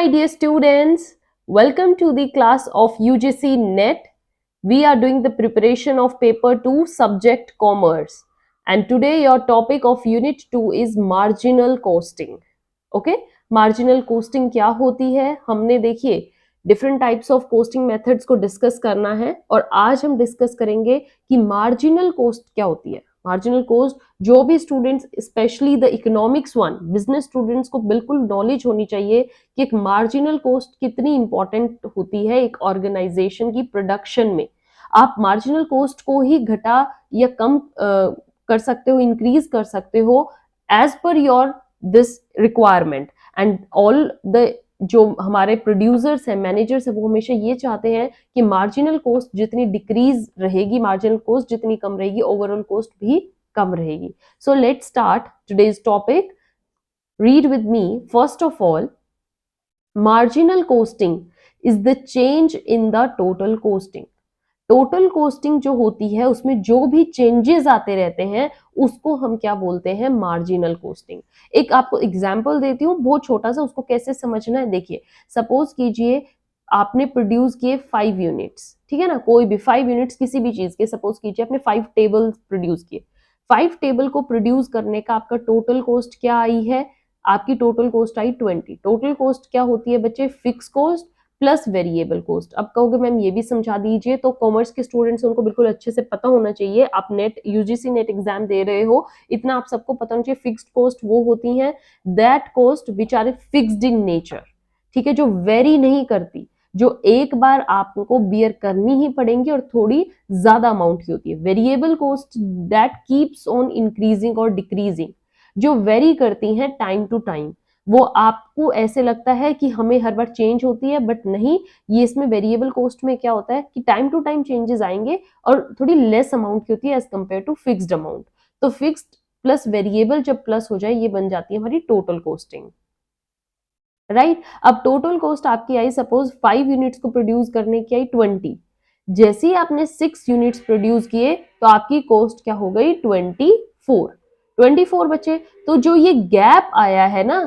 my dear students, welcome to the class of UGC NET. We are doing the preparation of paper 2 subject commerce, and today your topic of unit 2 is marginal costing. Okay, marginal costing क्या होती है, हमने देखिए different types of costing methods को discuss करना है और आज हम डिस्कस करेंगे कि मार्जिनल कॉस्ट क्या होती है। मार्जिनल कॉस्ट जो भी students specially the economics one business students को बिल्कुल नॉलेज होनी चाहिए कि एक मार्जिनल कॉस्ट कितनी इंपॉर्टेंट होती है एक ऑर्गेनाइजेशन की प्रोडक्शन में। आप मार्जिनल कॉस्ट को ही घटा या कम कर सकते हो, इंक्रीज कर सकते हो as per your this requirement. And all the जो हमारे प्रोड्यूसर्स हैं, मैनेजर्स हैं, वो हमेशा ये चाहते हैं कि मार्जिनल कॉस्ट जितनी डिक्रीज रहेगी, मार्जिनल कॉस्ट जितनी कम रहेगी, ओवरऑल कॉस्ट भी कम रहेगी। So let's start today's topic. Read with me. First of all, marginal costing is the change in the total costing. Total costing जो होती है उसमें जो भी चेंजेस आते रहते हैं उसको हम क्या बोलते हैं, मार्जिनल कोस्टिंग। एक आपको एग्जांपल देती हूँ बहुत छोटा सा, उसको कैसे समझना है। देखिए, सपोज कीजिए आपने प्रोड्यूस किए 5 यूनिट्स, ठीक है ना, कोई भी 5 यूनिट्स किसी भी चीज के। सपोज कीजिए आपने 5 टेबल प्रोड्यूस किए। 5 टेबल को प्रोड्यूस करने का आपका टोटल कॉस्ट क्या आई है, आपकी टोटल कॉस्ट आई 20। टोटल कॉस्ट क्या होती है बच्चे, fix cost plus variable cost. अब कहोगे मैम ये भी समझा दीजिए, तो कॉमर्स के स्टूडेंट्स उनको बिल्कुल अच्छे से पता होना चाहिए। आप नेट यूजीसी नेट एग्जाम दे रहे हो, इतना आप सबको पता होना चाहिए। फिक्स्ड कॉस्ट वो होती है that cost which are fixed in nature, ठीक है, जो वेरी नहीं करती, जो एक बार आपको बियर करनी ही पड़ेंगी और थोड़ी ज्यादा अमाउंट की होती है। Variable cost that keeps on increasing और डिक्रीजिंग, जो वेरी करती हैं टाइम टू टाइम। वो आपको ऐसे लगता है कि हमें हर बार चेंज होती है, बट नहीं, ये इसमें वेरिएबल कॉस्ट में क्या होता है कि टाइम टू टाइम चेंजेस आएंगे और थोड़ी लेस अमाउंट की होती है as compare to fixed amount. तो फिक्स्ड प्लस वेरिएबल जब प्लस हो जाए ये बन जाती है हमारी टोटल कॉस्टिंग, राइट। अब टोटल कॉस्ट आपकी आई, सपोज 5 यूनिट्स को प्रोड्यूस करने की आई 20। जैसे ही आपने 6 यूनिट्स प्रोड्यूस किए तो आपकी कॉस्ट क्या हो गई, 24 बचे। तो जो ये गैप आया है ना,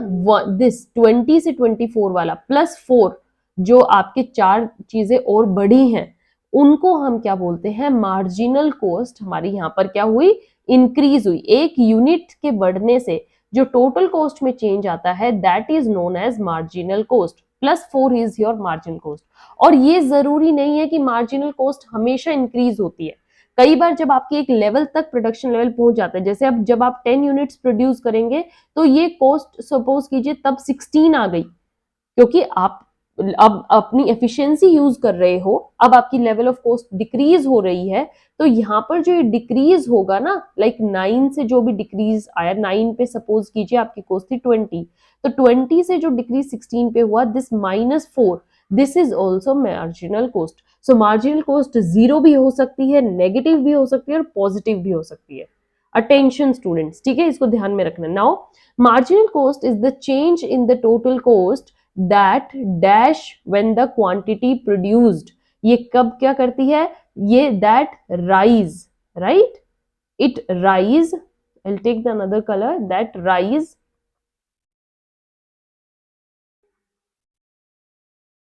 दिस 20 से 24 वाला प्लस 4, जो आपके 4 चीजें और बढ़ी हैं, उनको हम क्या बोलते हैं, मार्जिनल कॉस्ट। हमारी यहां पर क्या हुई, इंक्रीज हुई। एक यूनिट के बढ़ने से जो टोटल कॉस्ट में चेंज आता है that is known as marginal cost. Plus 4 is your marginal cost. और ये जरूरी नहीं है कि मार्जिनल कॉस्ट हमेशा इंक्रीज होती है। कई बार जब आपकी एक लेवल तक प्रोडक्शन लेवल पहुंच जाता है, जैसे अब जब आप 10 यूनिट्स प्रोड्यूस करेंगे तो ये कॉस्ट सपोज कीजिए तब 16 आ गई, क्योंकि आप अब अपनी एफिशिएंसी यूज कर रहे हो, अब आपकी लेवल ऑफ कॉस्ट डिक्रीज हो रही है। तो यहाँ पर जो डिक्रीज होगा ना, लाइक 9 से जो भी डिक्रीज आया, 9 पे सपोज कीजिए आपकी कॉस्ट थी 20, तो 20 से जो डिक्रीज 16 पे हुआ, this -4, this is also marginal cost. So marginal cost zero भी हो सकती है, नेगेटिव भी हो सकती है और पॉजिटिव भी हो सकती है। अटेंशन स्टूडेंट्स, ठीक है, इसको ध्यान में रखना। Now marginal cost is the change in the total cost that dash when the quantity produced। ये कब क्या करती है, ये that rise, right, it rise, I'll take the another color, that rise,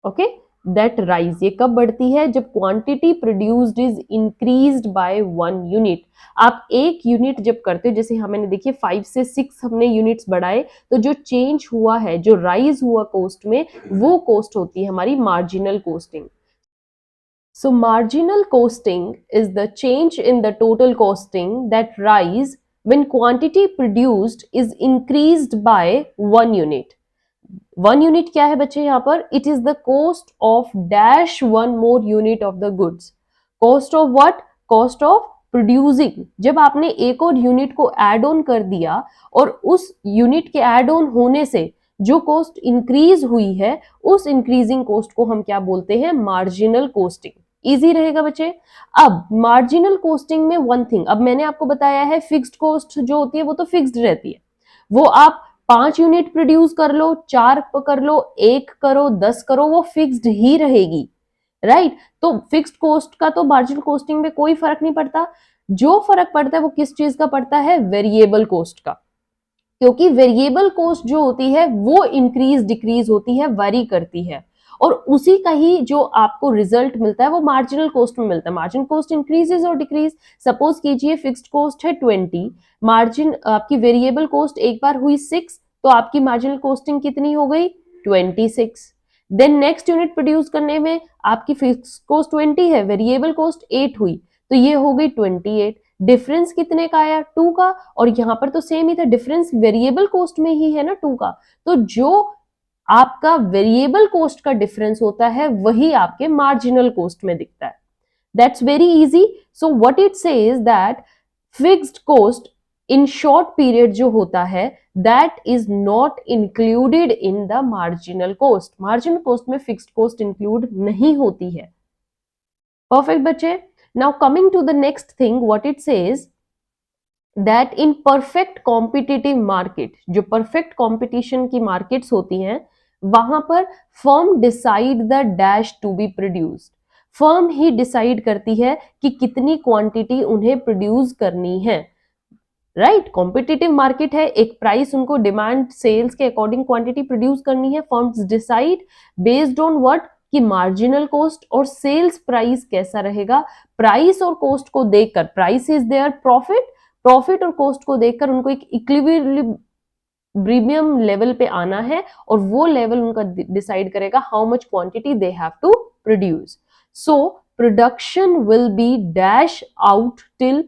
okay, that rise ये कब बढ़ती है, जब quantity produced is increased by 1 unit. आप एक यूनिट जब करते हो, जैसे मैंने देखिए 5 से 6 हमने यूनिट्स बढ़ाए, तो जो चेंज हुआ है, जो राइज हुआ कॉस्ट में, वो कॉस्ट होती है हमारी marginal costing. So marginal costing is the change in the total costing that rise when quantity produced is increased by 1 unit। 1 unit क्या है बच्चे यहाँ पर, it is the cost of dash 1 more unit of the goods. Cost of what, cost of producing. जब आपने एक और unit को एड ऑन कर दिया और उस यूनिट के एड ऑन होने से जो कॉस्ट इंक्रीज हुई है, उस इंक्रीजिंग कॉस्ट को हम क्या बोलते हैं, मार्जिनल कॉस्टिंग। इजी रहेगा बच्चे। अब मार्जिनल कॉस्टिंग में वन थिंग, अब मैंने आपको बताया है फिक्स्ड कॉस्ट जो होती है वो तो फिक्स्ड रहती है, वो आप 5 यूनिट प्रोड्यूस कर लो, 4 कर लो, 1 करो, 10 करो, वो फिक्स्ड ही रहेगी, राइट। तो फिक्स्ड कॉस्ट का तो मार्जिनल कॉस्टिंग में कोई फर्क नहीं पड़ता। जो फर्क पड़ता है वो किस चीज का पड़ता है, वेरिएबल कॉस्ट का। क्योंकि वेरिएबल कॉस्ट जो होती है वो इंक्रीज डिक्रीज होती है, वैरी करती है, और उसी का ही जो आपको रिजल्ट मिलता है वो मार्जिनल कॉस्ट में मिलता है। मार्जिनल कॉस्ट इंक्रीजेज और डिक्रीज। सपोज कीजिए फिक्स्ड कॉस्ट है 20, मार्जिन आपकी वेरिएबल कॉस्ट एक बार हुई 6, तो आपकी मार्जिनल कॉस्टिंग कितनी हो गई 26। देन नेक्स्ट यूनिट प्रोड्यूस करने में आपकी फिक्स्ड कॉस्ट 20 है, वेरिएबल कॉस्ट 8 हुई, तो ये हो गई 28। डिफरेंस कितने का आया 2 का, और यहां पर तो सेम ही था, डिफरेंस वेरिएबल कॉस्ट में ही है ना 2 का, तो जो आपका वेरिएबल कॉस्ट का डिफरेंस होता है वही आपके मार्जिनल कॉस्ट में दिखता है। That's very easy. So what it says that fixed cost in short period जो होता है that is not included in the marginal cost. Marginal cost में फिक्स्ड कॉस्ट इंक्लूड नहीं होती है। परफेक्ट बच्चे। Now coming to the next thing, what it says that in perfect competitive market, जो perfect competition की मार्केट्स होती हैं वहां पर firm decide the dash to be produced. Firm he decide करती है कि कितनी क्वांटिटी उन्हें प्रोड्यूस करनी है। राइट, कॉम्पिटिटिव मार्केट है, एक प्राइस उनको डिमांड सेल्स के अकॉर्डिंग क्वांटिटी प्रोड्यूस करनी है। Firms decide based on what, कि मार्जिनल कॉस्ट और सेल्स प्राइस कैसा रहेगा। प्राइस और कॉस्ट को देखकर, price is their profit, profit और कॉस्ट को देखकर उनको एक इक्विलिब्रियम लेवल पे आना है, और वो लेवल उनका डिसाइड करेगा how much quantity they have to produce. So production will be dash out till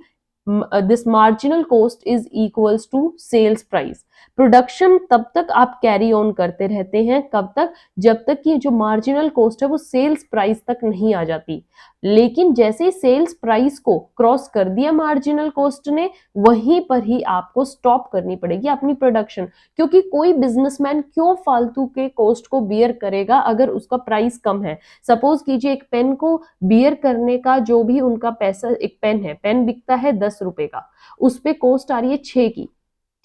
this marginal cost is equals to sales price। प्रोडक्शन तब तक आप कैरी ऑन करते रहते हैं, कब तक, जब तक कि जो मार्जिनल कॉस्ट है वो सेल्स प्राइस तक नहीं आ जाती। लेकिन जैसे ही सेल्स प्राइस को क्रॉस कर दिया मार्जिनल कॉस्ट ने, वहीं पर ही आपको स्टॉप करनी पड़ेगी अपनी प्रोडक्शन, क्योंकि कोई बिजनेसमैन क्यों फालतू के कॉस्ट को बियर करेगा अगर उसका प्राइस कम है। सपोज कीजिए एक पेन को बियर करने का जो भी उनका पैसा, एक पेन है, पेन बिकता है 10 रुपए का, उस पे कॉस्ट आ रही है 6 की,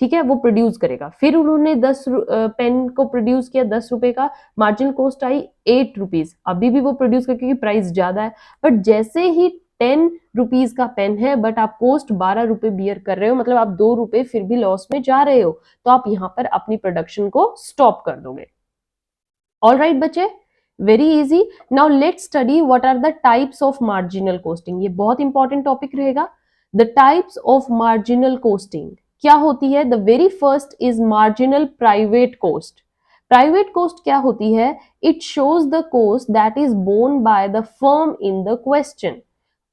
ठीक है, वो प्रोड्यूस करेगा, फिर उन्होंने 10 पेन को प्रोड्यूस किया 10 रुपए का, मार्जिनल कॉस्ट आई 8 रुपीज, अभी भी वो प्रोड्यूस कर, क्योंकि प्राइस ज्यादा है। बट जैसे ही 10 रुपीज का पेन है बट आप कॉस्ट 12 रुपए बियर कर रहे हो, मतलब आप 2 रुपए फिर भी लॉस में जा रहे हो, तो आप यहाँ पर अपनी प्रोडक्शन को स्टॉप कर दोगे। ऑल राइट बच्चे, very easy. Now let's study what are the types of marginal costing. ये बहुत इंपॉर्टेंट टॉपिक रहेगा। The types of marginal costing क्या होती है? The very first is marginal private cost. Private cost क्या होती है? It shows the cost that is borne by the firm in the question.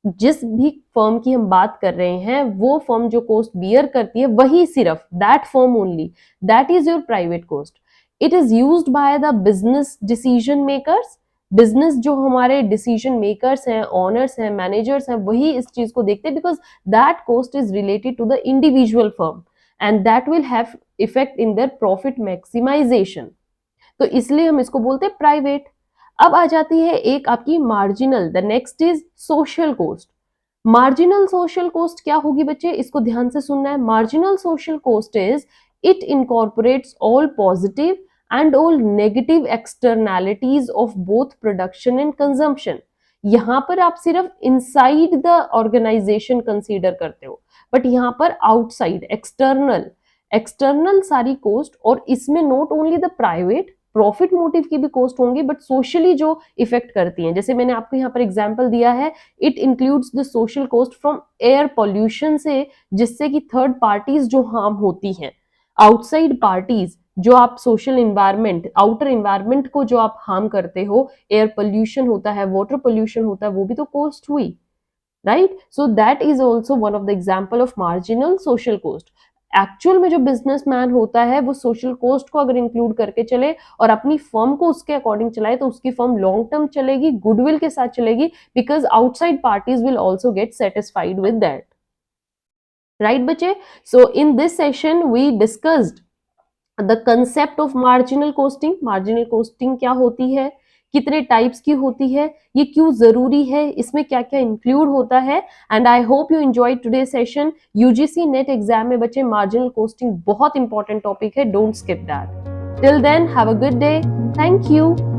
जिस भी फर्म की हम बात कर रहे हैं, वो फर्म जो कॉस्ट बियर करती है वही सिर्फ, that firm only, that is your private cost. It is used by the business decision makers. Business जो हमारे डिसीजन मेकर्स हैं, ऑनर्स हैं, मैनेजर्स हैं, वही इस चीज को देखते हैं, because that cost is related to the individual firm and that will have effect in their profit maximisation. तो इसलिए हम इसको बोलते हैं प्राइवेट। अब आ जाती है एक आपकी marginal. The next is social cost. Marginal social cost क्या होगी बच्चे? इसको ध्यान से सुनना है। Marginal social cost is it incorporates all positive and all negative externalities of both production and consumption. यहां पर आप सिर्फ इनसाइड द ऑर्गेनाइजेशन कंसीडर करते हो, बट यहां पर आउटसाइड, एक्सटर्नल, एक्सटर्नल सारी कॉस्ट, और इसमें not only the private profit motive की भी कॉस्ट होंगी, बट सोशली जो इफेक्ट करती हैं, जैसे मैंने आपको यहाँ पर एग्जांपल दिया है, it includes the social cost from air pollution से, जिससे कि थर्ड पार्टीज जो हार्म होती हैं, आउटसाइड पार्टीज जो आप सोशल इन्वायरमेंट, आउटर इन्वायरमेंट को जो आप हार्म करते हो, एयर पोल्यूशन होता है, वाटर पोल्यूशन होता है, वो भी तो कॉस्ट हुई, right? So that is also one of the example of marginal social cost. Actual में जो बिजनेसमैन होता है वो सोशल कॉस्ट को अगर इंक्लूड करके चले और अपनी फर्म को उसके अकॉर्डिंग चलाए, तो उसकी फर्म लॉन्ग टर्म चलेगी, गुडविल के साथ चलेगी, because outside parties will also get satisfied with that. Right बच्चे? So in this session we discussed the concept of marginal costing. Marginal costing क्या होती है, कितने टाइप्स की होती है, ये क्यों जरूरी है, इसमें क्या क्या इंक्लूड होता है, and I hope you enjoy today session. UGC NET exam में बच्चे मार्जिनल कॉस्टिंग बहुत इंपॉर्टेंट टॉपिक है, don't skip that. Till then have a good day, thank you.